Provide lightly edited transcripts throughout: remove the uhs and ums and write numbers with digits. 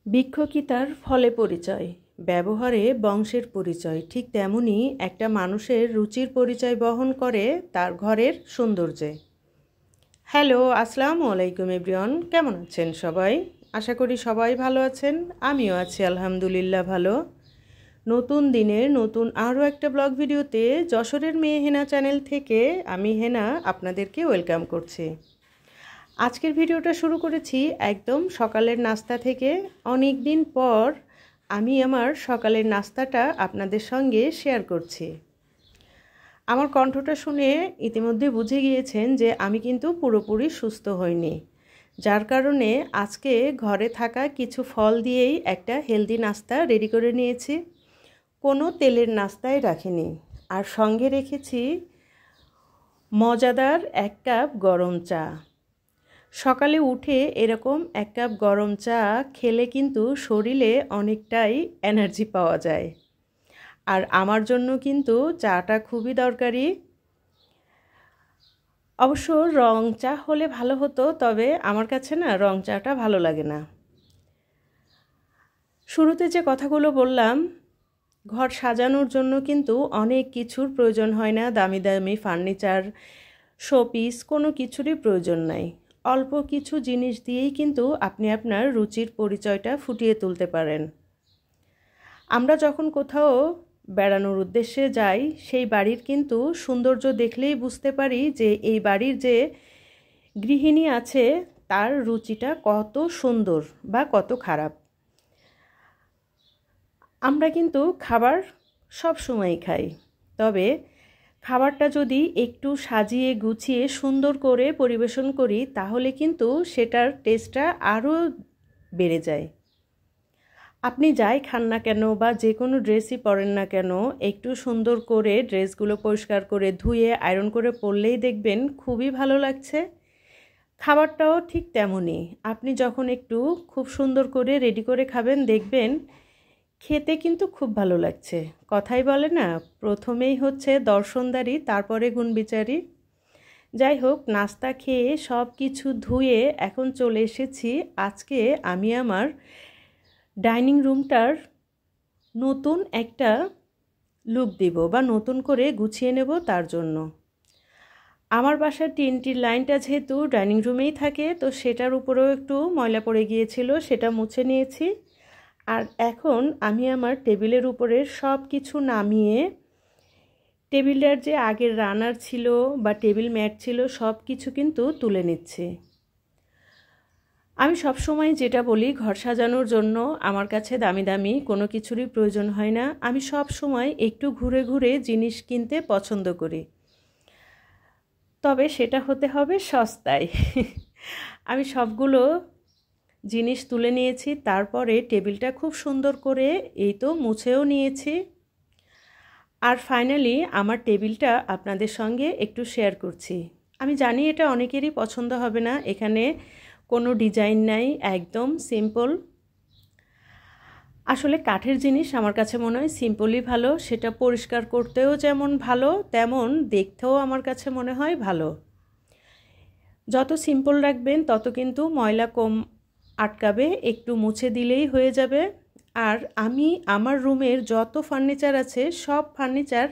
বৃক্ষ কি তার ফলে পরিচয়, ব্যবহারে বংশের পরিচয়, ঠিক তেমনই একটা মানুষের রুচির পরিচয় বহন করে তার ঘরের সৌন্দর্যে। হ্যালো, আসসালামু আলাইকুম এভরিওয়ান, কেমন আছেন সবাই? আশা করি সবাই ভালো আছেন। আমিও আছি আলহামদুলিল্লাহ ভালো। নতুন দিনের নতুন আরও একটা ব্লগ ভিডিওতে যশোরের মেয়ে হেনা চ্যানেল থেকে আমি হেনা আপনাদেরকে ওয়েলকাম করছি। আজকের ভিডিওটা শুরু করেছি একদম সকালের নাস্তা থেকে। অনেক দিন পর আমি আমার সকালের নাস্তাটা আপনাদের সঙ্গে শেয়ার করছি। আমার কণ্ঠটা শুনে ইতিমধ্যে বুঝে গিয়েছেন যে আমি কিন্তু পুরোপুরি সুস্থ হইনি, যার কারণে আজকে ঘরে থাকা কিছু ফল দিয়েই একটা হেলদি নাস্তা রেডি করে নিয়েছি। কোনো তেলের নাস্তায় রাখিনি, আর সঙ্গে রেখেছি মজাদার 1 কাপ গরম চা। সকালে উঠে এরকম 1 কাপ গরম চা খেলে কিন্তু শরীরে অনেকটাই এনার্জি পাওয়া যায়, আর আমার জন্য কিন্তু চাটা খুবই দরকারি। অবশ্য রং চা হলে ভালো হতো, তবে আমার কাছে না রং চাটা ভালো লাগে না। শুরুতে যে কথাগুলো বললাম, ঘর সাজানোর জন্য কিন্তু অনেক কিছুর প্রয়োজন হয় না, দামি দামি ফার্নিচার, শোপিস, কোনো কিছুরই প্রয়োজন নাই। অল্প কিছু জিনিস দিয়েই কিন্তু আপনি আপনার রুচির পরিচয়টা ফুটিয়ে তুলতে পারেন। আমরা যখন কোথাও বেড়ানোর উদ্দেশ্যে যাই, সেই বাড়ির কিন্তু সৌন্দর্য দেখলেই বুঝতে পারি যে এই বাড়ির যে গৃহিণী আছে তার রুচিটা কত সুন্দর বা কত খারাপ। আমরা কিন্তু খাবার সব সময়ই খাই, তবে খাবারটা যদি একটু সাজিয়ে গুছিয়ে সুন্দর করে পরিবেশন করি তাহলে কিন্তু সেটার টেস্টটা আরও বেড়ে যায়। আপনি যাই খান না কেন বা যে কোনো ড্রেসই পরেন না কেন, একটু সুন্দর করে ড্রেসগুলো পরিষ্কার করে ধুয়ে আয়রন করে পরলেই দেখবেন খুবই ভালো লাগছে। খাবারটাও ঠিক তেমনই, আপনি যখন একটু খুব সুন্দর করে রেডি করে খাবেন দেখবেন খেতে কিন্তু খুব ভালো লাগছে। কথাই বলে না, প্রথমেই হচ্ছে দর্শনদারি, তারপরে গুণবিচারী। যাই হোক, নাস্তা খেয়ে সব কিছু ধুয়ে এখন চলে এসেছি। আজকে আমি আমার ডাইনিং রুমটার নতুন একটা লুক দিব বা নতুন করে গুছিয়ে নেব, তার জন্য। আমার বাসার টিনটির লাইনটা যেহেতু ডাইনিং রুমেই থাকে, তো সেটার উপরেও একটু ময়লা পড়ে গিয়েছিল, সেটা মুছে নিয়েছি। আর এখন আমি আমার টেবিলের উপরের সব কিছু নামিয়ে, টেবিলটার যে আগের রানার ছিল বা টেবিল ম্যাট ছিল সব কিছু কিন্তু তুলে নিচ্ছি। আমি সব সময় যেটা বলি, ঘর সাজানোর জন্য আমার কাছে দামি দামি কোনো কিছুরই প্রয়োজন হয় না। আমি সব সময় একটু ঘুরে ঘুরে জিনিস কিনতে পছন্দ করি, তবে সেটা হতে হবে সস্তায়। আমি সবগুলো জিনিস তুলে নিয়েছি, তারপরে টেবিলটা খুব সুন্দর করে এই তো মুছেও নিয়েছি। আর ফাইনালি আমার টেবিলটা আপনাদের সঙ্গে একটু শেয়ার করছি। আমি জানি এটা অনেকেরই পছন্দ হবে না, এখানে কোনো ডিজাইন নাই, একদম সিম্পল। আসলে কাঠের জিনিস আমার কাছে মনে হয় সিম্পলই ভালো, সেটা পরিষ্কার করতেও যেমন ভালো তেমন দেখতেও আমার কাছে মনে হয় ভালো। যত সিম্পল রাখবেন তত কিন্তু ময়লা কম আটকাবে, একটু মুছে দিলেই হয়ে যাবে। আর আমি আমার রুমের যত ফার্নিচার আছে সব ফার্নিচার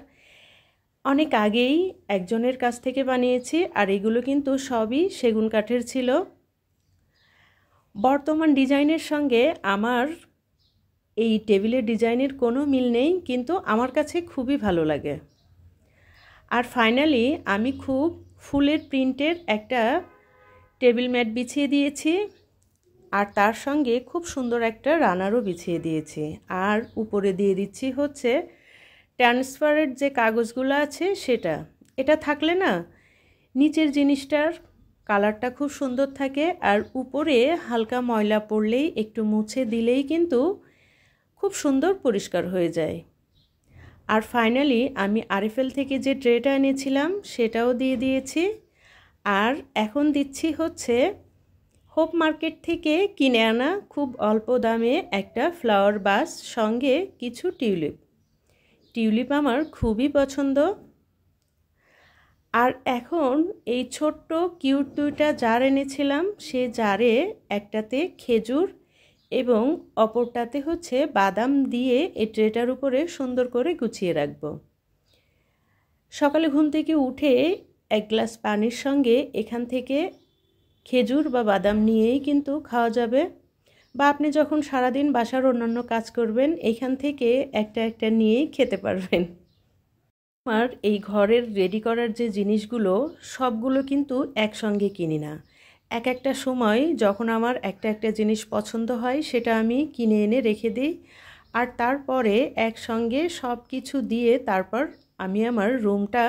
অনেক আগেই একজনের কাছ থেকে বানিয়েছি, আর এগুলো কিন্তু সবই সেগুন কাঠের ছিল। বর্তমান ডিজাইনের সঙ্গে আমার এই টেবিলের ডিজাইনের কোনো মিল নেই, কিন্তু আমার কাছে খুবই ভালো লাগে। আর ফাইনালি আমি খুব ফুলের প্রিন্টের একটা টেবিল ম্যাট বিছিয়ে দিয়েছি, আর তার সঙ্গে খুব সুন্দর একটা রানারও বিছিয়ে দিয়েছি। আর উপরে দিয়ে দিচ্ছি হচ্ছে ট্রান্সপারেন্ট যে কাগজগুলো আছে সেটা। এটা থাকলে না নিচের জিনিসটার কালারটা খুব সুন্দর থাকে, আর উপরে হালকা ময়লা পড়লেই একটু মুছে দিলেই কিন্তু খুব সুন্দর পরিষ্কার হয়ে যায়। আর ফাইনালি আমি আরএফএল থেকে যে ট্রেটা এনেছিলাম সেটাও দিয়ে দিয়েছি। আর এখন দিচ্ছি হচ্ছে হোপ মার্কেট থেকে কিনে আনা খুব অল্প দামে একটা ফ্লাওয়ার বাস, সঙ্গে কিছু টিউলিপ। টিউলিপ আমার খুবই পছন্দ। আর এখন এই ছোট্ট কিউট 2টা জার এনেছিলাম, সে জারে একটাতে খেজুর, এবং অপরটাতে হচ্ছে বাদাম দিয়ে এই ট্রেটার উপরে সুন্দর করে গুছিয়ে রাখব। সকালে ঘুম থেকে উঠে এক গ্লাস পানির সঙ্গে এখান থেকে খেজুর বা বাদাম নিয়েই কিন্তু খাওয়া যাবে, বা আপনি যখন সারাদিন বাসার অন্যান্য কাজ করবেন এখান থেকে একটা একটা নিয়েই খেতে পারবেন। আমার এই ঘরের রেডি করার যে জিনিসগুলো সবগুলো কিন্তু একসঙ্গে কিনি না। এক একটা সময় যখন আমার একটা একটা জিনিস পছন্দ হয় সেটা আমি কিনে এনে রেখে দিই, আর তারপরে একসঙ্গে সব কিছু দিয়ে তারপর আমি আমার রুমটা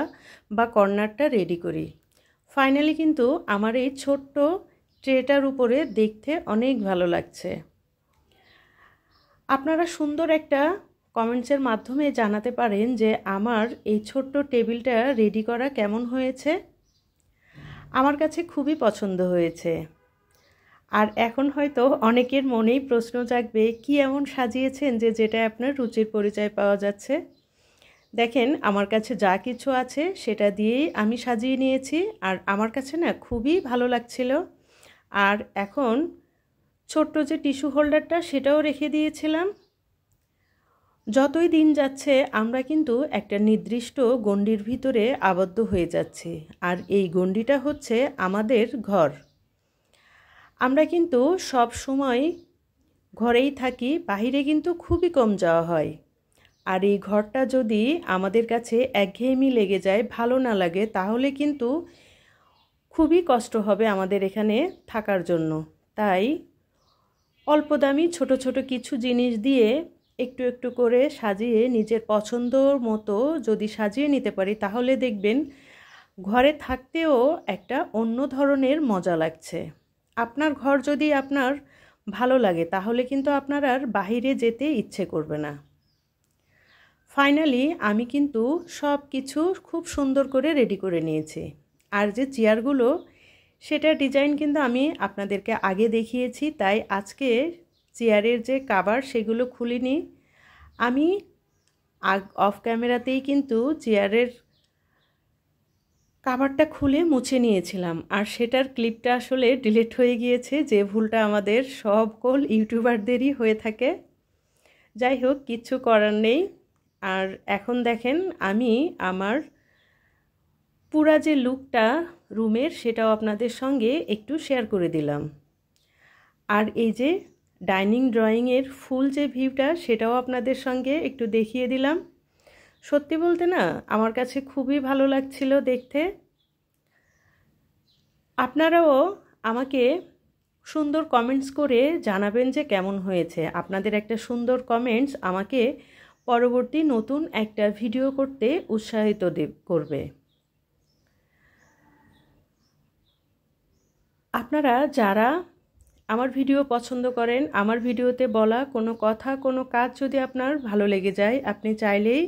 বা কর্নারটা রেডি করি। ফাইনালি কিন্তু আমার এই ছোট্ট ট্রেটার উপরে দেখতে অনেক ভালো লাগছে। আপনারা সুন্দর একটা কমেন্টসের মাধ্যমে জানাতে পারেন যে আমার এই ছোট্ট টেবিলটা রেডি করা কেমন হয়েছে। আমার কাছে খুবই পছন্দ হয়েছে। আর এখন হয়তো অনেকের মনেই প্রশ্ন জাগবে, কি এমন সাজিয়েছেন যে যেটা আপনার রুচির পরিচয় পাওয়া যাচ্ছে। দেখেন, আমার কাছে যা কিছু আছে সেটা দিয়েই আমি সাজিয়ে নিয়েছি, আর আমার কাছে না খুবই ভালো লাগছিল। আর এখন ছোট্ট যে টিস্যু হোল্ডারটা সেটাও রেখে দিয়েছিলাম। যতই দিন যাচ্ছে আমরা কিন্তু একটা নির্দিষ্ট গণ্ডির ভিতরে আবদ্ধ হয়ে যাচ্ছি, আর এই গণ্ডিটা হচ্ছে আমাদের ঘর। আমরা কিন্তু সব সময় ঘরেই থাকি, বাহিরে কিন্তু খুবই কম যাওয়া হয়। আর এই ঘরটা যদি আমাদের কাছে একঘেয়েমি লেগে যায়, ভালো না লাগে, তাহলে কিন্তু খুবই কষ্ট হবে আমাদের এখানে থাকার জন্য। তাই অল্প দামি ছোট ছোট কিছু জিনিস দিয়ে একটু একটু করে সাজিয়ে নিজের পছন্দর মতো যদি সাজিয়ে নিতে পারি, তাহলে দেখবেন ঘরে থাকতেও একটা অন্য ধরনের মজা লাগছে। আপনার ঘর যদি আপনার ভালো লাগে তাহলে কিন্তু আপনার আর বাহিরে যেতে ইচ্ছে করবে না। ফাইনালি আমি কিন্তু সব কিছু খুব সুন্দর করে রেডি করে নিয়েছি। আর যে চেয়ারগুলো, সেটার ডিজাইন কিন্তু আমি আপনাদেরকে আগে দেখিয়েছি, তাই আজকে চেয়ারের যে কভার সেগুলো খুলিনি। আমি অফ ক্যামেরাতেই কিন্তু চেয়ারের কভারটা খুলে মুছে নিয়েছিলাম, আর সেটার ক্লিপটা আসলে ডিলিট হয়ে গিয়েছে, যে ভুলটা আমাদের সকল ইউটিউবারদেরই হয়ে থাকে। যাই হোক, কিচ্ছু করার নেই। আর এখন দেখেন আমি আমার পুরা যে লুকটা রুমের সেটাও আপনাদের সঙ্গে একটু শেয়ার করে দিলাম। আর এই যে ডাইনিং ড্রয়িংয়ের ফুল যে ভিউটা সেটাও আপনাদের সঙ্গে একটু দেখিয়ে দিলাম। সত্যি বলতে না, আমার কাছে খুবই ভালো লাগছিল দেখতে। আপনারাও আমাকে সুন্দর কমেন্টস করে জানাবেন যে কেমন হয়েছে। আপনাদের একটা সুন্দর কমেন্টস আমাকে পরবর্তী নতুন একটা ভিডিও করতে উৎসাহিত করবে। আপনারা যারা আমার ভিডিও পছন্দ করেন, আমার ভিডিওতে বলা কোনো কথা, কোনো কাজ যদি আপনার ভালো লেগে যায়, আপনি চাইলেই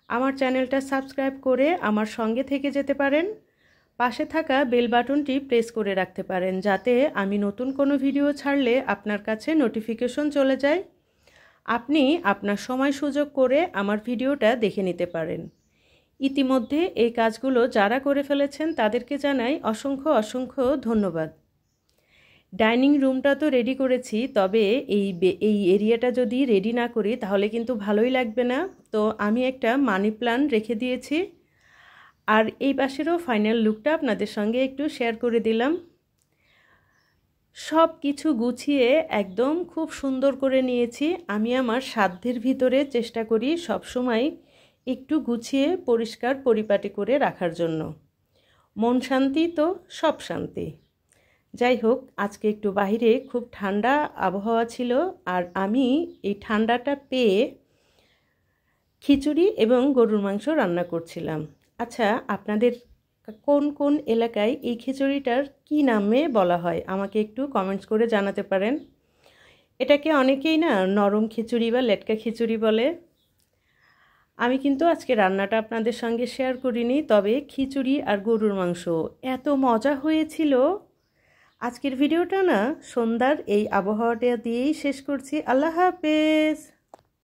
আমার চ্যানেলটা সাবস্ক্রাইব করে আমার সঙ্গে থেকে যেতে পারেন। পাশে থাকা বেল বাটনটি প্রেস করে রাখতে পারেন, যাতে আমি নতুন কোনো ভিডিও ছাড়লে আপনার কাছে নোটিফিকেশন চলে যায়। আপনি আপনার সময় সুযোগ করে আমার ভিডিওটা দেখে নিতে পারেন। ইতিমধ্যে এই কাজগুলো যারা করে ফেলেছেন তাদেরকে জানাই অসংখ্য অসংখ্য ধন্যবাদ। ডাইনিং রুমটা তো রেডি করেছি, তবে এই এরিয়াটা যদি রেডি না করি তাহলে কিন্তু ভালোই লাগবে না। তো আমি একটা মানি প্ল্যান্ট রেখে দিয়েছি, আর এই পাশেরও ফাইনাল লুকটা আপনাদের সঙ্গে একটু শেয়ার করে দিলাম। সব কিছু গুছিয়ে একদম খুব সুন্দর করে নিয়েছি। আমি আমার সাধ্যের ভিতরে চেষ্টা করি সবসময় একটু গুছিয়ে পরিষ্কার পরিপাটি করে রাখার জন্য। মন শান্তি তো সব শান্তি। যাই হোক, আজকে একটু বাইরে খুব ঠান্ডা আবহাওয়া ছিল, আর আমি এই ঠান্ডাটা পেয়ে খিচুড়ি এবং গরুর মাংস রান্না করছিলাম। আচ্ছা, আপনাদের কোন কোন এলাকায় এই খিচুড়িটার কি নামে বলা হয় আমাকে একটু কমেন্টস করে জানাতে পারেন। এটাকে অনেকেই না নরম খিচুড়ি বা লেটকা খিচুড়ি বলে। আমি কিন্তু আজকে রান্নাটা আপনাদের সঙ্গে শেয়ার করিনি, তবে খিচুড়ি আর গরুর মাংস এত মজা হয়েছিল। আজকের ভিডিওটা না সন্ধ্যার এই আবহাওয়াটা দিয়েই শেষ করছি। আল্লাহ হাফেজ।